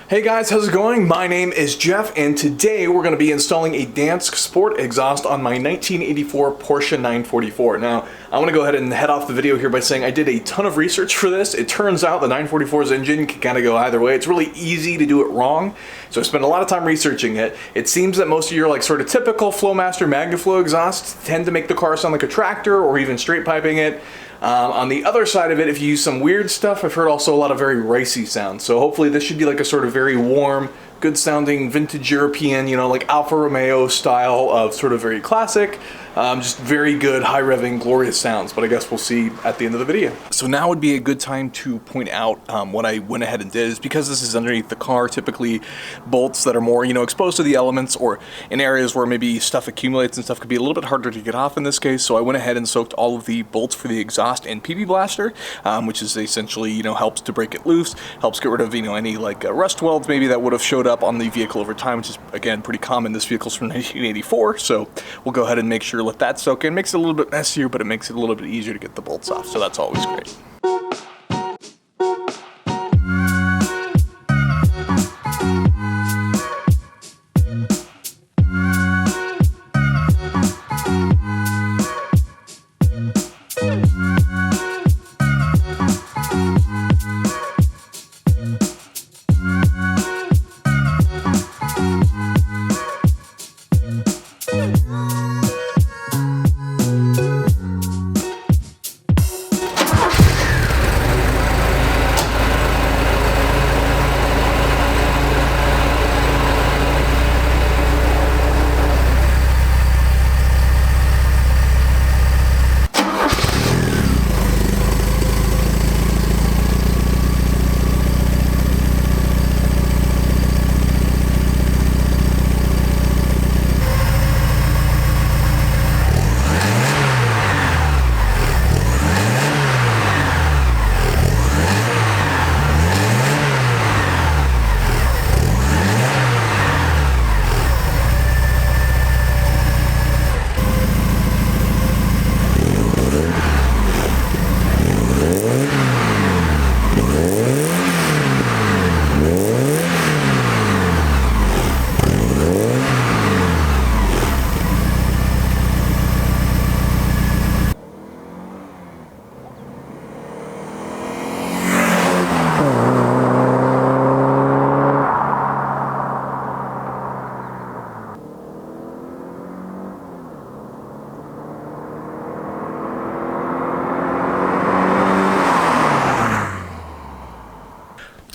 Hey guys, how's it going? My name is Jeff, and today we're going to be installing a Dansk Sport exhaust on my 1984 Porsche 944. Now, I want to go ahead and head off the video here by saying I did a ton of research for this. It turns out the 944's engine can kind of go either way. It's really easy to do it wrong, so I spent a lot of time researching it. It seems that most of your sort of typical Flowmaster MagnaFlow exhausts tend to make the car sound like a tractor or even straight piping it. On the other side of it, if you use some weird stuff, I've heard also a lot of very ricey sounds. So hopefully this should be like a sort of very warm, good sounding vintage European, like Alfa Romeo style of sort of very classic, just very good, high revving, glorious sounds. But I guess we'll see at the end of the video. So now would be a good time to point out what I went ahead and did is because this is underneath the car, typically bolts that are more, exposed to the elements or in areas where maybe stuff accumulates and stuff could be a little bit harder to get off in this case. So I went ahead and soaked all of the bolts for the exhaust and PB blaster, which is essentially, helps to break it loose, helps get rid of, any rust welds maybe that would have showed up on the vehicle over time, which is again pretty common. This vehicle's from 1984, so we'll go ahead and make sure let that soak in. Makes it a little bit messier, but it makes it a little bit easier to get the bolts off, so that's always great.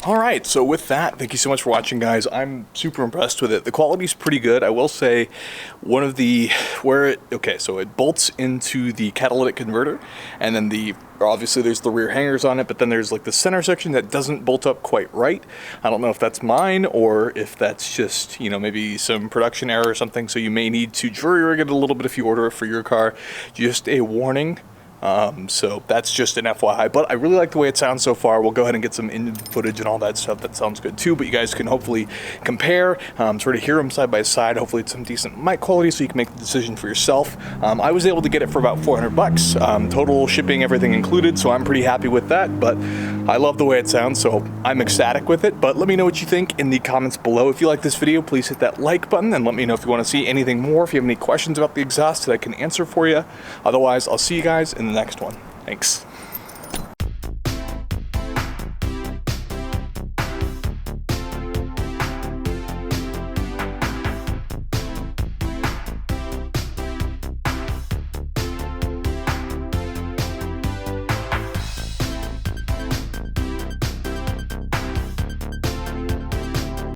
Alright, so with that, thank you so much for watching, guys. I'm super impressed with it. The quality's pretty good. I will say one of the, so it bolts into the catalytic converter, and then obviously there's the rear hangers on it, but then there's the center section that doesn't bolt up quite right. I don't know if that's mine or if that's just, maybe some production error or something, so you may need to jury rig it a little bit if you order it for your car. Just a warning. So that's just an FYI, but I really like the way it sounds so far. We'll go ahead and get some in footage and all that stuff. That sounds good too, but you guys can hopefully compare, sort of hear them side by side. Hopefully it's some decent mic quality so you can make the decision for yourself. I was able to get it for about 400 bucks, total shipping, everything included, so I'm pretty happy with that, but I love the way it sounds, so I'm ecstatic with it. But let me know what you think in the comments below. If you like this video, please hit that like button and let me know if you want to see anything more, if you have any questions about the exhaust that I can answer for you. Otherwise, I'll see you guys in the next one. Thanks.